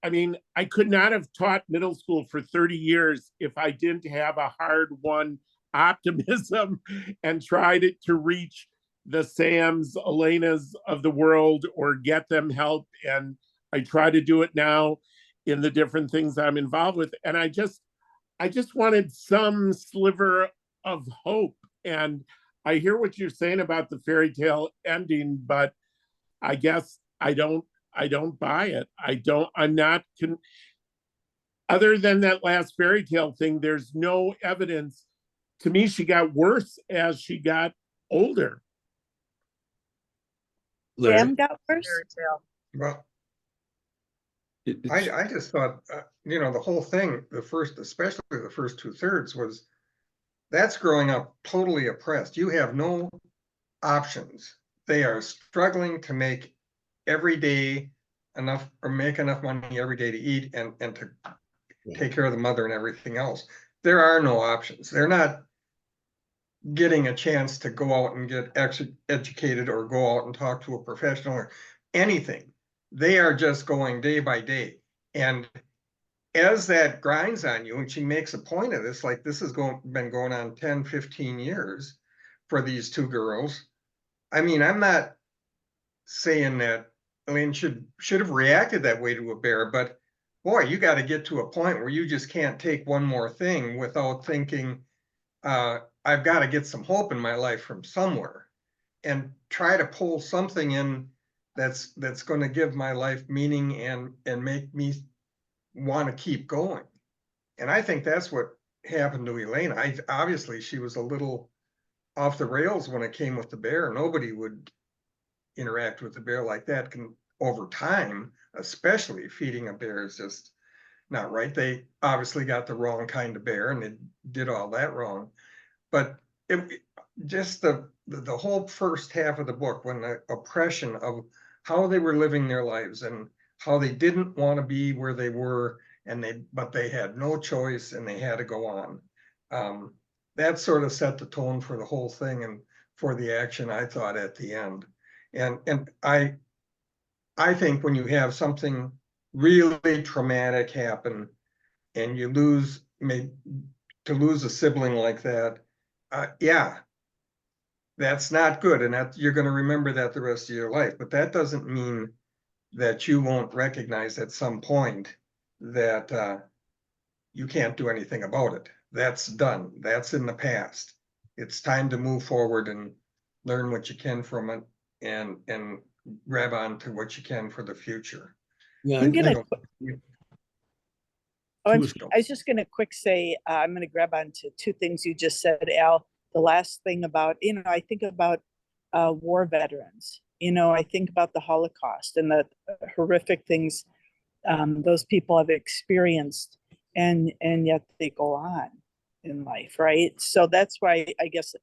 I could not have taught middle school for 30 years if I didn't have a hard-won optimism and tried to reach the Sams, Elenas of the world or get them help. And I try to do it now in the different things I'm involved with. And I just wanted some sliver of hope. And I hear what you're saying about the fairy tale ending, but I guess I don't buy it. I'm not other than that last fairy tale thing, there's no evidence. To me, she got worse as she got older. Larry, Sam got worse. Fairy tale. Well, it's- I just thought, the whole thing, especially the first 2/3 was, that's growing up totally oppressed. You have no options. They are struggling to make every day enough, or make enough money every day to eat and to take care of the mother and everything else. There are no options. They're not getting a chance to go out and get educated or go out and talk to a professional or anything. They are just going day by day. And as that grinds on you, and she makes a point of this, like this has been going on 10, 15 years for these two girls. I mean, I'm not saying that Elaine should have reacted that way to a bear, but boy, you got to get to a point where you just can't take one more thing without thinking, I've got to get some hope in my life from somewhere, and try to pull something in that's going to give my life meaning and make me want to keep going. And I think that's what happened to Elaine. Obviously she was a little off the rails when it came with the bear. Nobody would interact with the bear like that. Over time, especially feeding a bear, is just not right. They obviously got the wrong kind of bear and they did all that wrong. But just the whole first half of the book, when the oppression of how they were living their lives and how they didn't want to be where they were, but they had no choice and they had to go on. That sort of set the tone for the whole thing and for the action, I thought, at the end. And I think when you have something really traumatic happen and you lose a sibling like that, yeah, that's not good, and that you're going to remember that the rest of your life. But that doesn't mean that you won't recognize at some point that you can't do anything about it. That's done. That's in the past. It's time to move forward and learn what you can from it, and grab on to what you can for the future. yeah, I'm gonna I I was- was just gonna quick say, I'm gonna grab onto two things you just said, Al. The last thing about, I think about war veterans. I think about the Holocaust and the horrific things those people have experienced, and yet they go on in life, right? So that's why I guess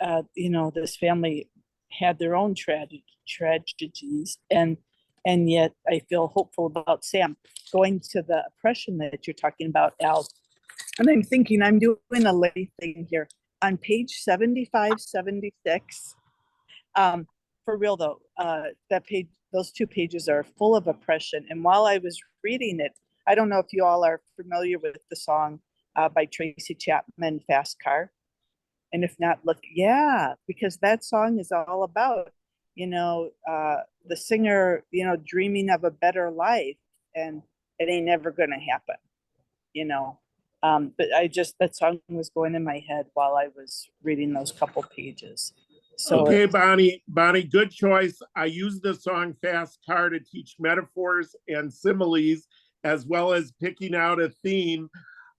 this family had their own tragedies, and yet I feel hopeful about Sam. Going to the oppression that you're talking about, Al, and I'm thinking I'm doing a late thing here on page 75, 76. For real though, that page, those two pages are full of oppression. And while I was reading it, I don't know if you all are familiar with the song by Tracy Chapman, Fast Car. And if not, look, yeah, because that song is all about, the singer, dreaming of a better life, and it ain't never gonna happen, but that song was going in my head while I was reading those couple pages. So Okay, Bonnie, good choice. I use the song Fast Car to teach metaphors and similes, as well as picking out a theme.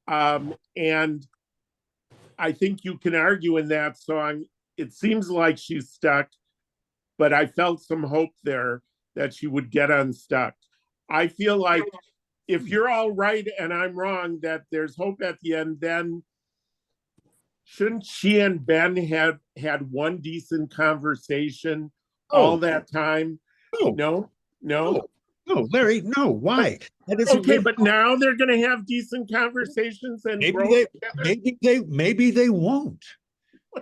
And I think you can argue in that song, it seems like she's stuck, but I felt some hope there that she would get unstuck. I feel like if you're all right and I'm wrong, that there's hope at the end, then shouldn't she and Ben have had one decent conversation all that time? No, No. Larry, no. Why? That isn't Okay, but now they're going to have decent conversations and grow together. Maybe they won't.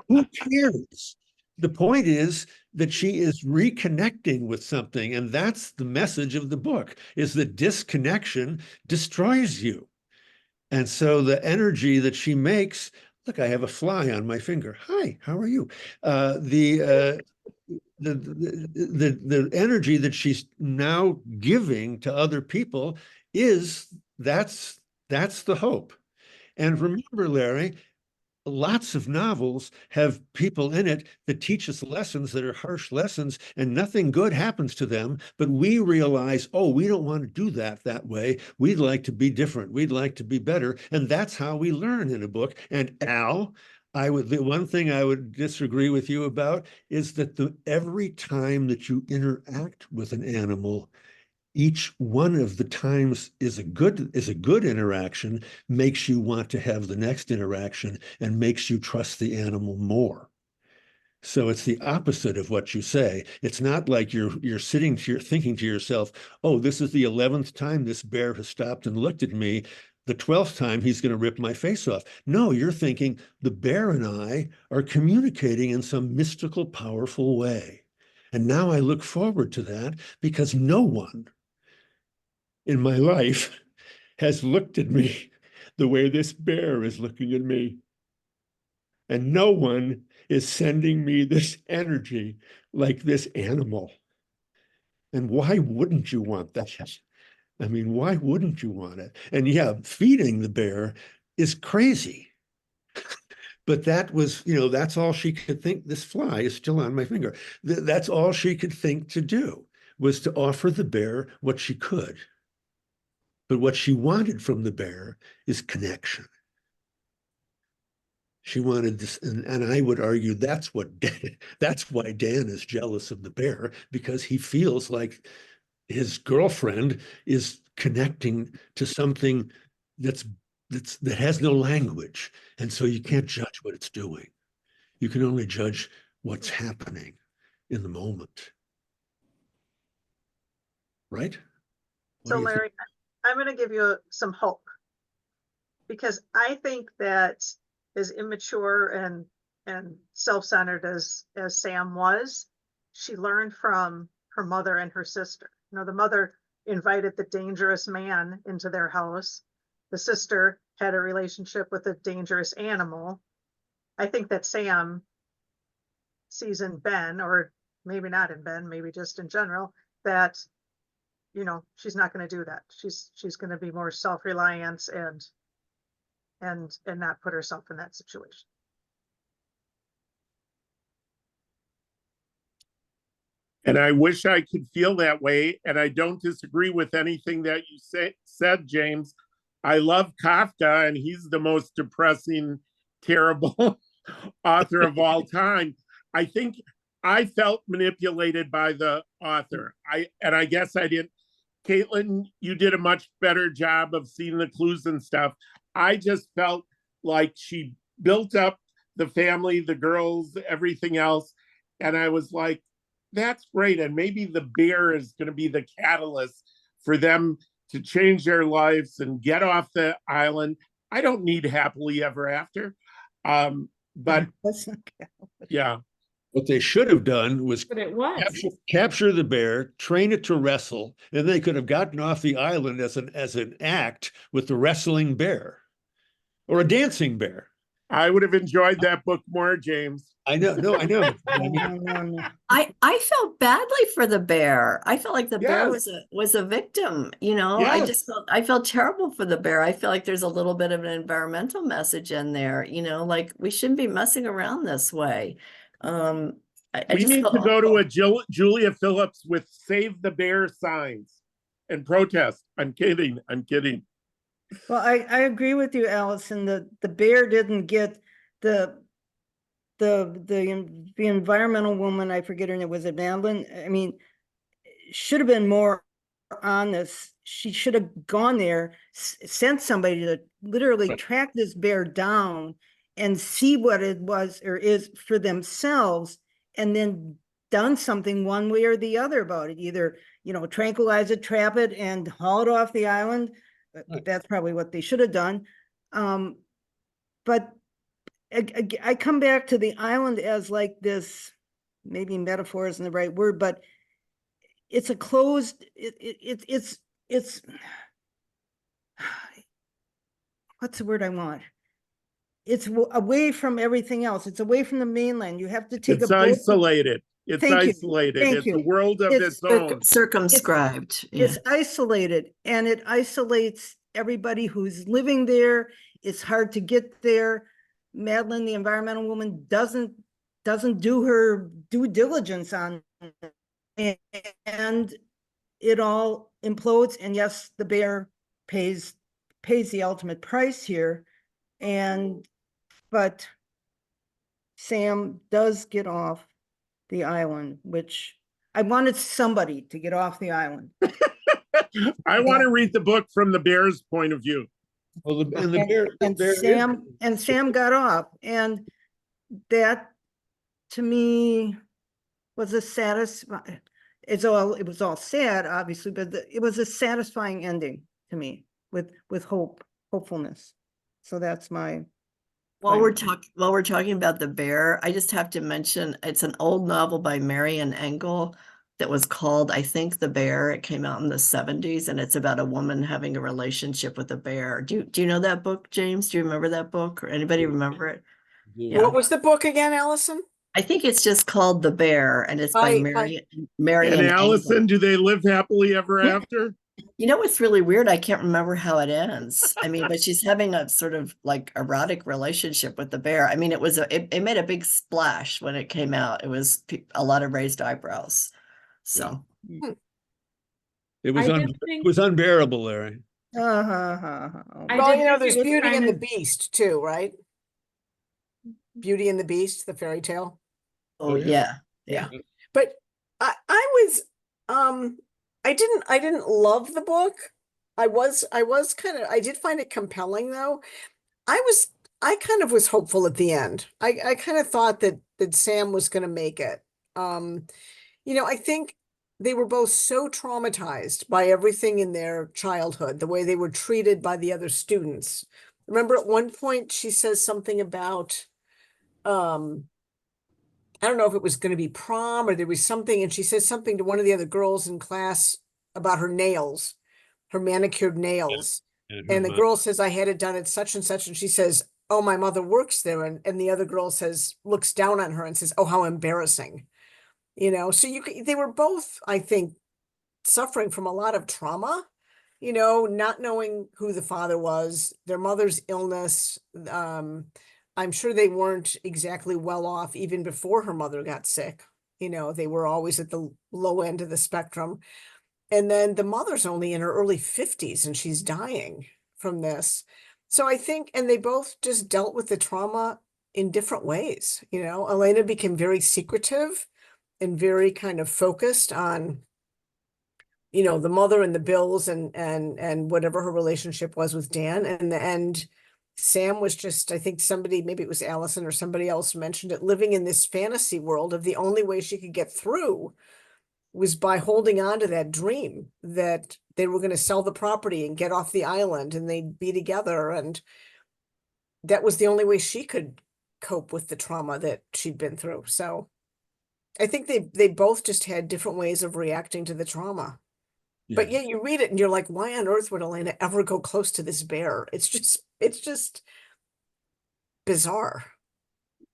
Who cares? The point is that she is reconnecting with something, and that's the message of the book: is that disconnection destroys you. And so the energy that she makes, look, I have a fly on my finger. Hi, how are you? The energy that she's now giving to other people that's the hope. And remember, Larry, lots of novels have people in it that teach us lessons that are harsh lessons, and nothing good happens to them. But we realize, oh, we don't want to do that way. We'd like to be different. We'd like to be better. And that's how we learn in a book. And Al, the one thing I would disagree with you about is that every time that you interact with an animal, each one of the times is a good interaction, makes you want to have the next interaction and makes you trust the animal more. So it's the opposite of what you say. It's not like you're sitting thinking to yourself, oh, this is the 11th time this bear has stopped and looked at me. The 12th time he's going to rip my face off. No, you're thinking the bear and I are communicating in some mystical, powerful way. And now I look forward to that because no one in my life has looked at me the way this bear is looking at me. And no one is sending me this energy like this animal. And why wouldn't you want that? I mean, why wouldn't you want it? And yeah, feeding the bear is crazy. But that was, that's all she could think. This fly is still on my finger. That's all she could think to do, was to offer the bear what she could. But what she wanted from the bear is connection. She wanted this, and I would argue that's why Dan is jealous of the bear, because he feels like his girlfriend is connecting to something that has no language, and so you can't judge what it's doing. You can only judge what's happening in the moment, right? What So do you think? Larry, I'm going to give you some hope, because I think that as immature and self-centered as Sam was, she learned from her mother and her sister. The mother invited the dangerous man into their house. The sister had a relationship with a dangerous animal. I think that Sam sees in Ben, or maybe not in Ben, maybe just in general, that she's not going to do that. She's going to be more self-reliant and not put herself in that situation. And I wish I could feel that way. And I don't disagree with anything that you said, James. I love Kafka, and he's the most depressing, terrible author of all time. I think I felt manipulated by the author. I guess I didn't. Caitlin, you did a much better job of seeing the clues and stuff. I just felt like she built up the family, the girls, everything else. And I was like, that's great. And maybe the bear is going to be the catalyst for them to change their lives and get off the island. I don't need happily ever after. But yeah. What they should have done was But it was. capture the bear, train it to wrestle, and they could have gotten off the island as an act with the wrestling bear or a dancing bear. I would have enjoyed that book more, James. I know. I felt badly for the bear. I felt like the bear Yes. was a victim, Yes. I felt terrible for the bear. I feel like there's a little bit of an environmental message in there, like we shouldn't be messing around this way. I We just need felt to go to awful. a Julia Phillips with Save the Bear signs and protest. I'm kidding. Well, I agree with you, Allison, that the bear didn't get the environmental woman, I forget her name, was it Madeline? I mean, should have been more on this. She should have gone there, sent somebody to literally track this bear down and see what it was or is for themselves, and then done something one way or the other about it. Either, tranquilize it, trap it, and haul it off the island. That's probably what they should have done. But I come back to the island as like this, maybe metaphor isn't the right word, but it's a closed, it's what's the word I want? It's away from everything else. It's away from the mainland. You have to take It's isolated. It's isolated. It's a world of its own. Circumscribed. It's isolated, and it isolates everybody who's living there. It's hard to get there. Madeline, the environmental woman, doesn't do her due diligence on it, and it all implodes. And yes, the bear pays the ultimate price here, but Sam does get off the island, which I wanted somebody to get off the island. I want to read the book from the bear's point of view. Well, Sam got off, and that to me was a satisfying. It was all sad, obviously, but it was a satisfying ending to me with hopefulness. So that's my. While we're talking about the bear, I just have to mention it's an old novel by Marian Engel that was called, I think, The Bear. It came out in the 70s, and it's about a woman having a relationship with a bear. Do you know that book, James? Do you remember that book, or anybody remember it? Yeah. What was the book again, Allison? I think it's just called The Bear, and it's by Marian And Allison, Engel. do they live happily ever after? You know what's really weird? I can't remember how it ends. I mean, but she's having a sort of like erotic relationship with the bear. I mean, it made a big splash when it came out. It was a lot of raised eyebrows. So it was unbearable, Larry. Well, there's Beauty and the Beast too, right? Beauty and the Beast, the fairy tale. Oh yeah. But I didn't love the book. I did find it compelling though. I kind of was hopeful at the end. I kind of thought that Sam was going to make it. I think they were both so traumatized by everything in their childhood, the way they were treated by the other students. Remember at one point she says something about, I don't know if it was going to be prom or there was something, and she says something to one of the other girls in class about her nails, her manicured nails. And the girl says, I had it done at such and such. And she says, oh, my mother works there. And the other girl looks down on her and says, oh, how embarrassing. So they were both, I think, suffering from a lot of trauma, not knowing who the father was, their mother's illness. I'm sure they weren't exactly well off even before her mother got sick. They were always at the low end of the spectrum. And then the mother's only in her early 50s and she's dying from this. So I think, and they both just dealt with the trauma in different ways. Elena became very secretive and very kind of focused on, the mother and the bills and whatever her relationship was with Dan. And Sam was just, I think maybe it was Allison or somebody else mentioned it, living in this fantasy world of the only way she could get through was by holding on to that dream that they were going to sell the property and get off the island and they'd be together. And that was the only way she could cope with the trauma that she'd been through. So I think they both just had different ways of reacting to the trauma. Yeah. But yet you read it and you're like, why on earth would Elena ever go close to this bear? It's just bizarre,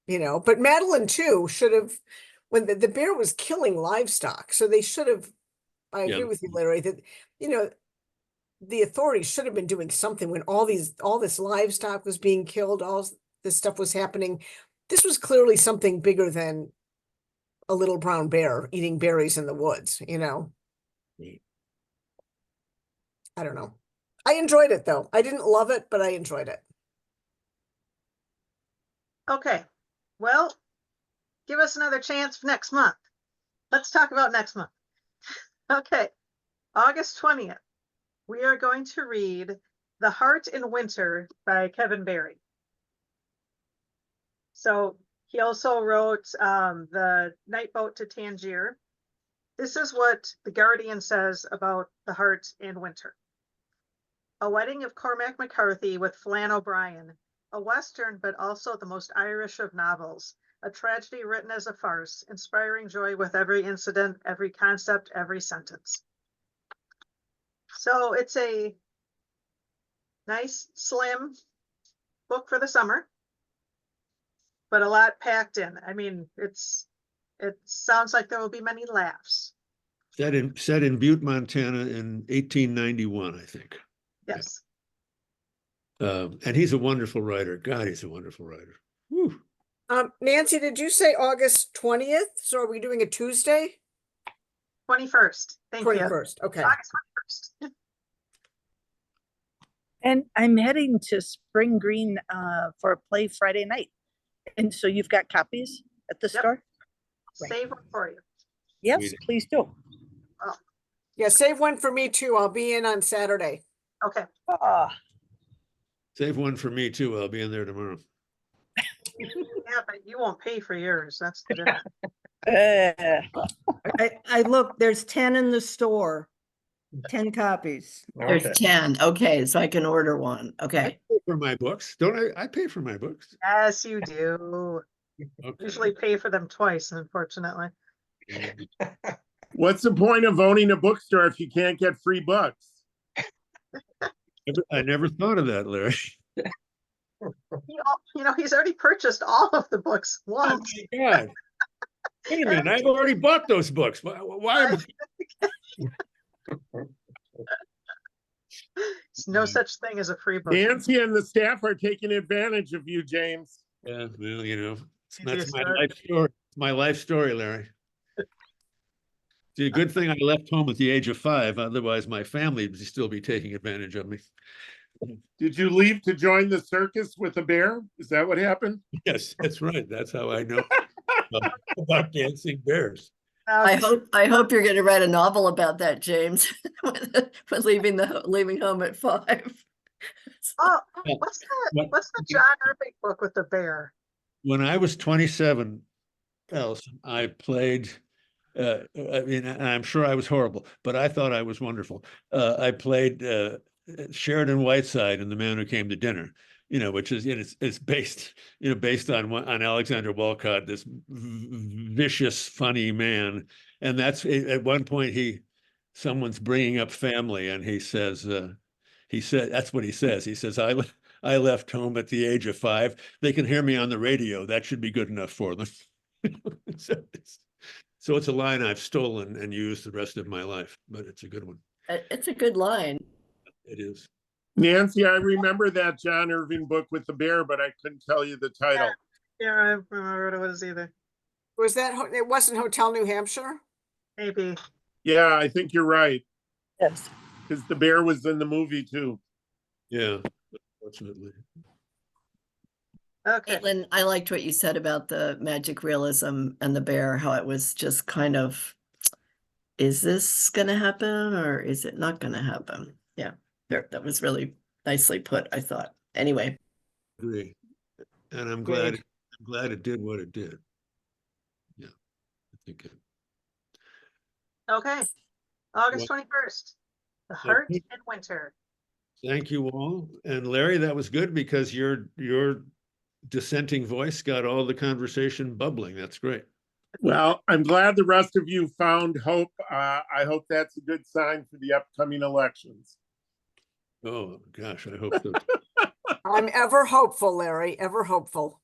but Madeline too should have, when the bear was killing livestock. So they should have, I agree with you, Larry, that, the authorities should have been doing something when all this livestock was being killed, all this stuff was happening. This was clearly something bigger than a little brown bear eating berries in the woods, I don't know. I enjoyed it though. I didn't love it, but I enjoyed it. Okay, well, give us another chance for next month. Let's talk about next month. Okay, August 20th, we are going to read The Heart in Winter by Kevin Barry. So he also wrote The Night Boat to Tangier. This is what The Guardian says about The Heart in Winter. A wedding of Cormac McCarthy with Flann O'Brien, a Western, but also the most Irish of novels, a tragedy written as a farce, inspiring joy with every incident, every concept, every sentence. So it's a nice, slim book for the summer, but a lot packed in. I mean, it sounds like there will be many laughs. Set in Butte, Montana in 1891, I think. Yes. And he's a wonderful writer. God, he's a wonderful writer. Nancy, did you say August 20th? So are we doing a Tuesday? 21st. Thank you. 21st, okay. August 21st. And I'm heading to Spring Green for a play Friday night. And so you've got copies at the Yep. store? Save one for you. Yes, please do. Yeah, save one for me too. I'll be in on Saturday. Okay. Ah, Save one for me too. I'll be in there tomorrow. Yeah, but you won't pay for yours. That's the difference. I look, there's 10 in the store, 10 copies. There's Okay. 10. Okay, so I can order one. I Okay. pay for my books, don't I? I pay for my books. Yes, you do. Okay. Usually pay for them twice, unfortunately. What's the point of owning a bookstore if you can't get free books? I never thought of that, Larry. He's already purchased all of the books Oh once. my God. Wait a minute, I've already bought those books. Why am There's no such thing as a free book. Nancy and the staff are taking advantage of you, James. Yeah, well, you know, Easiest that's my story. life story. It's my life story, Larry. It's a good thing I left home at the age of 5. Otherwise, my family would still be taking advantage of me. Did you leave to join the circus with a bear? Is that what happened? Yes, that's right. That's how I know about dancing bears. I hope you're going to write a novel about that, James, for leaving home at 5. Oh, Yeah. what's the John Irving book with the bear? When I was 27, Allison, I played, I mean, I'm sure I was horrible, but I thought I was wonderful. I played Sheridan Whiteside in The Man Who Came to Dinner, which is, it's based, based on Alexander Walcott, this vicious, funny man. And that's at one point someone's bringing up family, and he said, that's what he says. He says, I left home at the age of 5. They can hear me on the radio. That should be good enough for them. So it's a line I've stolen and used the rest of my life, but it's a good one. It's a good line. It is. Nancy, I remember that John Irving book with the bear, but I couldn't tell you the title. Yeah, I don't remember what it was either. Was that, it wasn't Hotel New Hampshire? Maybe. Yeah, I think you're right. yes. Because the bear was in the movie too. Yeah, unfortunately. Okay. Caitlin, I liked what you said about the magic realism and the bear, how it was just kind of, is this going to happen or is it not going to happen? Yeah, that was really nicely put, I thought. Anyway. Agree. And I'm Great. glad it did what it did. Yeah, I think it. Okay. August 21st. The Heart in Winter. Thank you all. And Larry, that was good because your dissenting voice got all the conversation bubbling. That's great. Well, I'm glad the rest of you found hope. I hope that's a good sign for the upcoming elections. Oh gosh, I hope so. I'm ever hopeful, Larry, ever hopeful.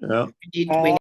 Yeah. We